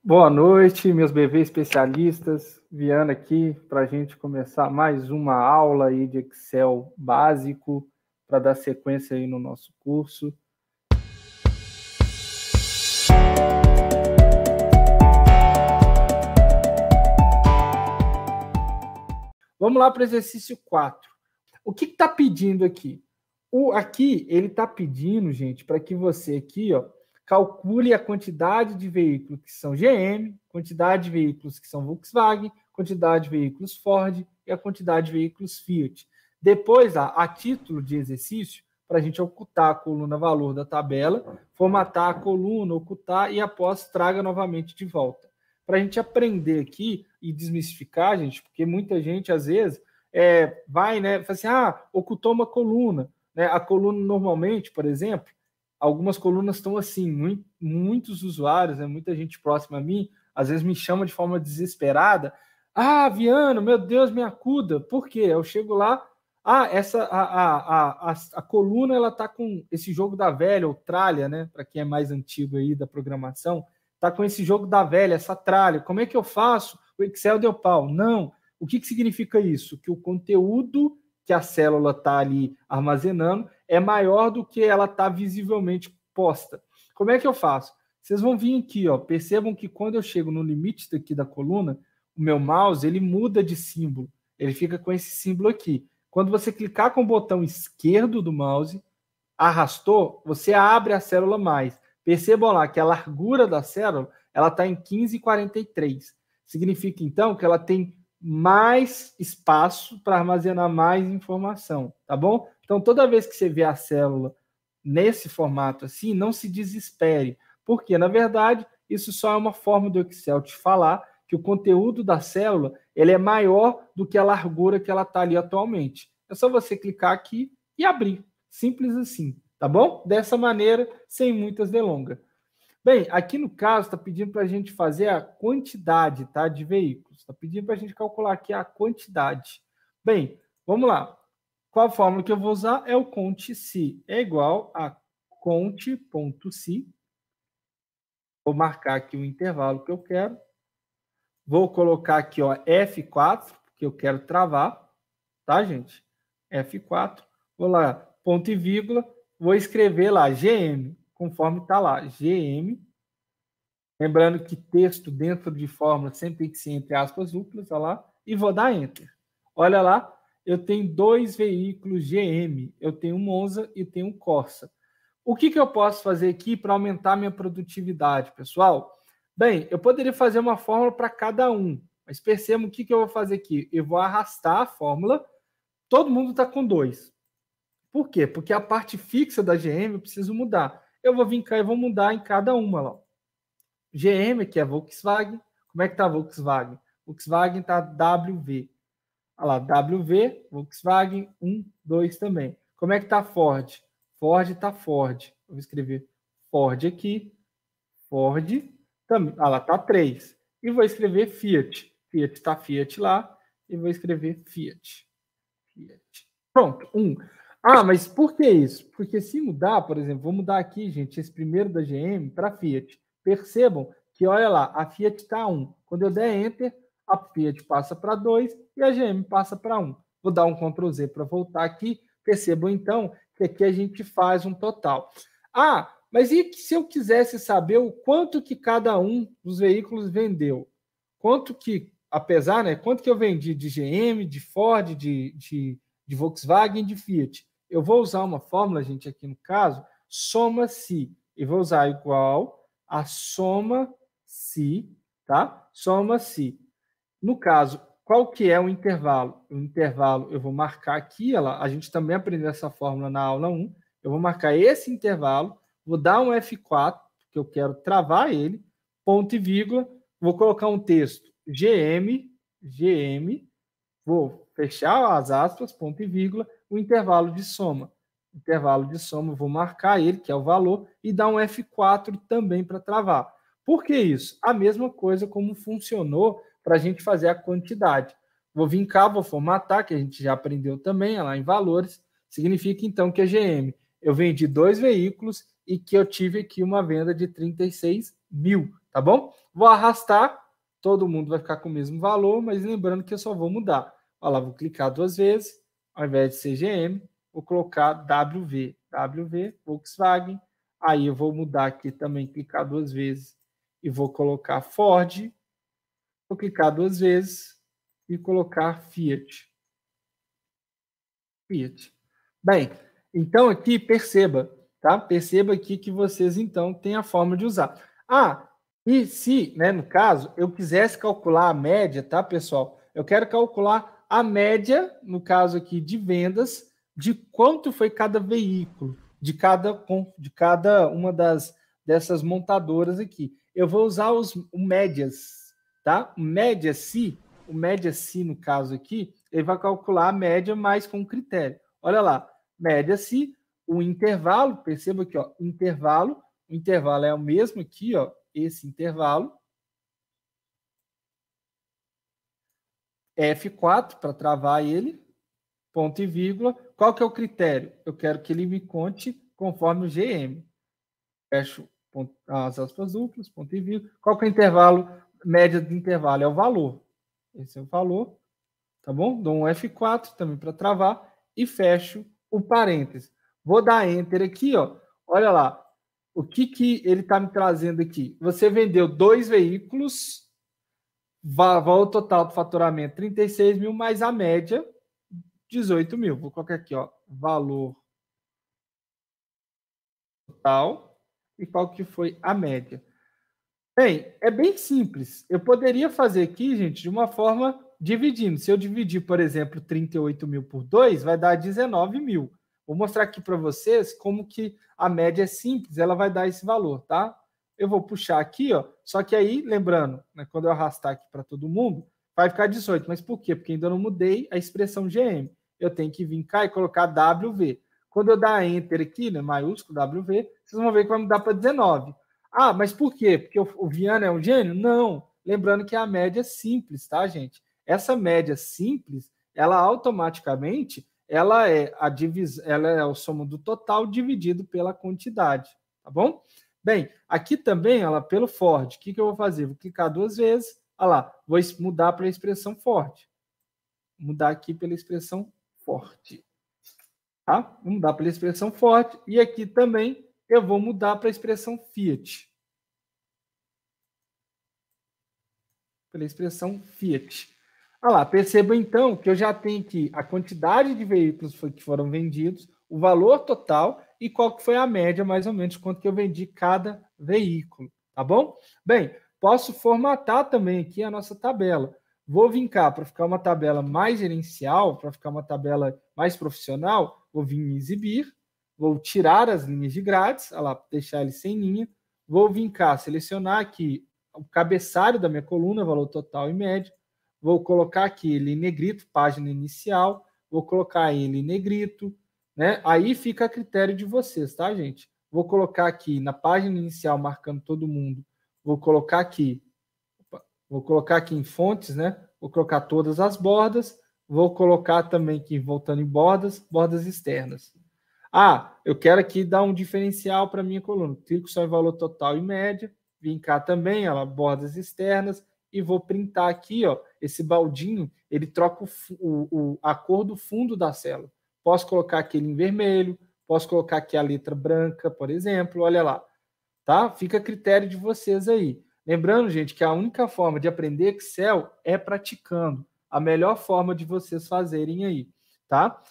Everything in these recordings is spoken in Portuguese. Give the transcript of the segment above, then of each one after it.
Boa noite, meus bebês especialistas. Viana aqui para a gente começar mais uma aula aí de Excel básico para dar sequência aí no nosso curso. Vamos lá para o exercício 4. O que está pedindo aqui? Aqui ele está pedindo, gente, para que você aqui, ó, calcule a quantidade de veículos que são GM, quantidade de veículos que são Volkswagen, quantidade de veículos Ford e a quantidade de veículos Fiat. Depois, a título de exercício, para a gente ocultar a coluna valor da tabela, formatar a coluna, ocultar e após traga novamente de volta. Para a gente aprender aqui e desmistificar, gente, porque muita gente, às vezes, vai, né, fala assim, ocultou uma coluna. Né? A coluna, normalmente, por exemplo, algumas colunas estão assim, muitos usuários, né, muita gente próxima a mim, às vezes me chama de forma desesperada. Viano, meu Deus, me acuda. Por quê? Eu chego lá, a coluna ela está com esse jogo da velha, ou tralha, né, para quem é mais antigo aí da programação, está com esse jogo da velha, essa tralha. Como é que eu faço? O Excel deu pau. Não. O que significa isso? Que o conteúdo que a célula está ali armazenando é maior do que ela está visivelmente posta. Como é que eu faço? Vocês vão vir aqui, ó, percebam que quando eu chego no limite daqui da coluna, o meu mouse ele muda de símbolo. Ele fica com esse símbolo aqui. Quando você clicar com o botão esquerdo do mouse, arrastou, você abre a célula mais. Percebam lá que a largura da célula ela está em 15,43. Significa, então, que ela tem mais espaço para armazenar mais informação, tá bom? Então, toda vez que você vê a célula nesse formato assim, não se desespere, porque, na verdade, isso só é uma forma do Excel te falar que o conteúdo da célula ele é maior do que a largura que ela está ali atualmente. É só você clicar aqui e abrir. Simples assim, tá bom? Dessa maneira, sem muitas delongas. Bem, aqui no caso está pedindo para a gente fazer a quantidade, tá, de veículos. Está pedindo para a gente calcular aqui a quantidade. Bem, vamos lá. Qual a fórmula que eu vou usar? É o conte-se. É igual a conte.se. Vou marcar aqui o intervalo que eu quero. Vou colocar aqui, ó, F4, porque eu quero travar, tá, gente? F4. Vou lá, ponto e vírgula. Vou escrever lá GM, conforme está lá, GM. Lembrando que texto dentro de fórmula sempre tem que ser entre aspas duplas, olha lá, e vou dar Enter. Olha lá, eu tenho dois veículos GM, eu tenho um Monza e tenho um Corsa. O que eu posso fazer aqui para aumentar minha produtividade, pessoal? Bem, eu poderia fazer uma fórmula para cada um, mas percebam o que eu vou fazer aqui. Eu vou arrastar a fórmula, todo mundo está com 2. Por quê? Porque a parte fixa da GM eu preciso mudar. Eu vou vir cá e vou mudar em cada uma lá. GM, que é Volkswagen. Como é que está Volkswagen? Volkswagen está WV. Olha lá, WV, Volkswagen 1, 2 também. Como é que está Ford? Ford está Ford. Eu vou escrever Ford aqui. Ford também. Olha lá, está 3. E vou escrever Fiat. Fiat está Fiat lá. E vou escrever Fiat. Fiat. Pronto, 1. Mas por que isso? Porque se mudar, por exemplo, vou mudar aqui, gente, esse primeiro da GM para Fiat. Percebam que, olha lá, a Fiat está 1. Quando eu der Enter, a Fiat passa para 2 e a GM passa para 1. Vou dar um Ctrl Z para voltar aqui. Percebam, então, que aqui a gente faz um total. Mas e se eu quisesse saber o quanto que cada um dos veículos vendeu? Quanto que, apesar, né? Quanto que eu vendi de GM, de Ford, de Volkswagen, de Fiat? Eu vou usar uma fórmula, gente, aqui no caso, soma-se. E vou usar igual a soma-se, tá? Soma-se. No caso, qual que é o intervalo? O intervalo eu vou marcar aqui, a gente também aprendeu essa fórmula na aula 1. Eu vou marcar esse intervalo, vou dar um F4, porque eu quero travar ele, ponto e vírgula, vou colocar um texto GM, vou fechar as aspas, ponto e vírgula, o intervalo de soma. Intervalo de soma, eu vou marcar ele, que é o valor, e dar um F4 também para travar. Por que isso? A mesma coisa como funcionou para a gente fazer a quantidade. Vou vir cá, vou formatar, que a gente já aprendeu também, lá em valores. Significa, então, que a GM, eu vendi 2 veículos e que eu tive aqui uma venda de 36 mil. tá bom? Vou arrastar, todo mundo vai ficar com o mesmo valor, mas lembrando que eu só vou mudar. Olha lá, vou clicar 2 vezes, ao invés de CGM, vou colocar WV, Volkswagen. Aí eu vou mudar aqui também, clicar 2 vezes e vou colocar Ford. Vou clicar 2 vezes e colocar Fiat. Bem, então aqui perceba, tá? Perceba aqui que vocês então têm a forma de usar. E se, né, no caso, eu quisesse calcular a média, tá, pessoal? Eu quero calcular a média, no caso aqui, de vendas, de quanto foi cada veículo, de cada uma dessas montadoras aqui. Eu vou usar o médias, tá? O média-se, no caso aqui, ele vai calcular a média mais com critério. Olha lá, média-se, o intervalo, perceba aqui, ó, intervalo, o intervalo é o mesmo aqui, ó, esse intervalo. F4 para travar ele, ponto e vírgula. Qual que é o critério? Eu quero que ele me conte conforme o GM. Fecho as aspas duplas, ponto e vírgula. Qual que é o intervalo? Média do intervalo é o valor. Esse é o valor, tá bom? Dou um F4 também para travar e fecho o parênteses. Vou dar Enter aqui, ó. Olha lá. O que ele está me trazendo aqui? Você vendeu 2 veículos, valor total do faturamento 36 mil, mais a média 18 mil. Vou colocar aqui, ó, valor total e qual que foi a média. Bem, é bem simples. Eu poderia fazer aqui, gente, de uma forma dividindo. Se eu dividir, por exemplo, 38 mil por 2, vai dar 19 mil. Vou mostrar aqui para vocês como que a média é simples, ela vai dar esse valor, tá? Eu vou puxar aqui, ó. Só que aí, lembrando, né, quando eu arrastar aqui para todo mundo, vai ficar 18. Mas por quê? Porque ainda não mudei a expressão GM. Eu tenho que vir cá e colocar WV. Quando eu dar Enter aqui, né, maiúsculo WV, vocês vão ver que vai mudar para 19. Mas por quê? Porque o Viana é um gênio? Não. Lembrando que a média é simples, tá, gente? Essa média simples, ela automaticamente ela é o soma do total dividido pela quantidade, tá bom? Bem, aqui também, ela pelo Ford, o que eu vou fazer? Vou clicar 2 vezes, olha lá, vou mudar para a expressão Ford. Mudar aqui pela expressão Ford. Tá? Vou mudar pela expressão Ford e aqui também eu vou mudar para a expressão Fiat. Pela expressão Fiat. Olha lá, perceba então que eu já tenho aqui a quantidade de veículos que foram vendidos, o valor total e qual que foi a média, mais ou menos, quanto que eu vendi cada veículo, tá bom? Bem, posso formatar também aqui a nossa tabela. Vou vir cá para ficar uma tabela mais gerencial, para ficar uma tabela mais profissional, vou vir em exibir, vou tirar as linhas de grades, olha lá, deixar ele sem linha, vou vir cá, selecionar aqui o cabeçalho da minha coluna, valor total e médio, vou colocar aqui ele em negrito, página inicial, vou colocar ele em negrito, né? Aí fica a critério de vocês, tá, gente? Vou colocar aqui na página inicial, marcando todo mundo, vou colocar aqui em fontes, né? Vou colocar todas as bordas, vou colocar também aqui, voltando em bordas externas. Eu quero aqui dar um diferencial para a minha coluna. Clico só em valor total e média, vim cá também, ó, bordas externas, e vou printar aqui, ó, esse baldinho, ele troca a cor do fundo da célula. Posso colocar aqui ele em vermelho, posso colocar aqui a letra branca, por exemplo, olha lá, tá? Fica a critério de vocês aí. Lembrando, gente, que a única forma de aprender Excel é praticando. A melhor forma de vocês fazerem aí, tá?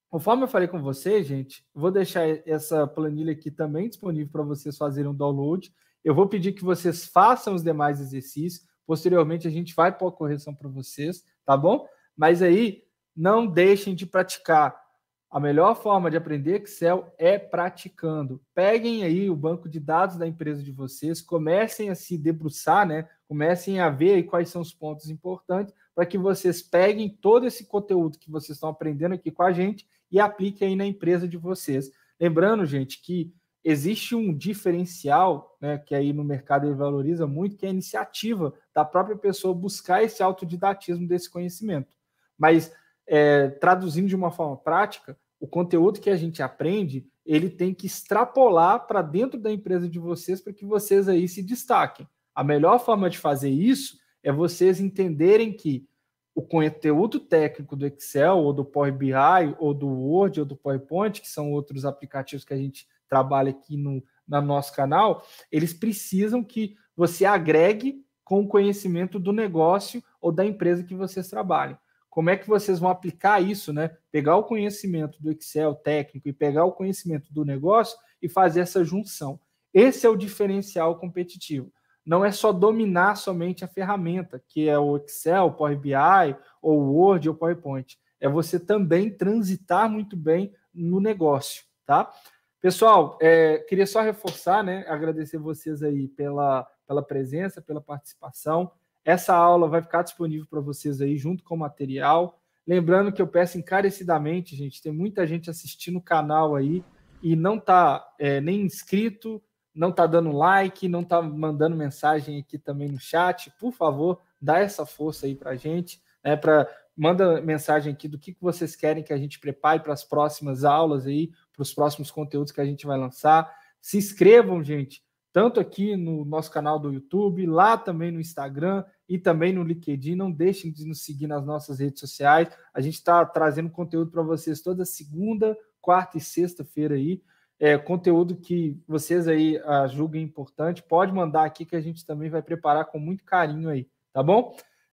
Conforme eu falei com vocês, gente, vou deixar essa planilha aqui também disponível para vocês fazerem um download. Eu vou pedir que vocês façam os demais exercícios. Posteriormente, a gente vai pôr a correção para vocês, tá bom? Mas aí, não deixem de praticar. A melhor forma de aprender Excel é praticando. Peguem aí o banco de dados da empresa de vocês, comecem a se debruçar, né? Comecem a ver aí quais são os pontos importantes para que vocês peguem todo esse conteúdo que vocês estão aprendendo aqui com a gente e apliquem aí na empresa de vocês. Lembrando, gente, que existe um diferencial, né, que aí no mercado ele valoriza muito, que é a iniciativa da própria pessoa buscar esse autodidatismo desse conhecimento. Mas, traduzindo de uma forma prática, o conteúdo que a gente aprende, ele tem que extrapolar para dentro da empresa de vocês para que vocês aí se destaquem. A melhor forma de fazer isso é vocês entenderem que o conteúdo técnico do Excel, ou do Power BI, ou do Word, ou do PowerPoint, que são outros aplicativos que a gente trabalha aqui no nosso canal, eles precisam que você agregue com o conhecimento do negócio ou da empresa que vocês trabalhem. Como é que vocês vão aplicar isso, né? Pegar o conhecimento do Excel técnico e pegar o conhecimento do negócio e fazer essa junção. Esse é o diferencial competitivo. Não é só dominar somente a ferramenta, que é o Excel, o Power BI, ou o Word, ou o PowerPoint. É você também transitar muito bem no negócio, tá? Pessoal, queria só reforçar, né? Agradecer vocês aí pela presença, pela participação. Essa aula vai ficar disponível para vocês aí, junto com o material. Lembrando que eu peço encarecidamente, gente, tem muita gente assistindo o canal aí e não está nem inscrito, não está dando like, não está mandando mensagem aqui também no chat. Por favor, dá essa força aí para a gente, né? Manda mensagem aqui do que vocês querem que a gente prepare para as próximas aulas aí, para os próximos conteúdos que a gente vai lançar. Se inscrevam, gente, tanto aqui no nosso canal do YouTube, lá também no Instagram e também no LinkedIn. Não deixem de nos seguir nas nossas redes sociais. A gente está trazendo conteúdo para vocês toda segunda, quarta e sexta-feira aí. Conteúdo que vocês aí julguem importante. Pode mandar aqui que a gente também vai preparar com muito carinho aí, tá bom?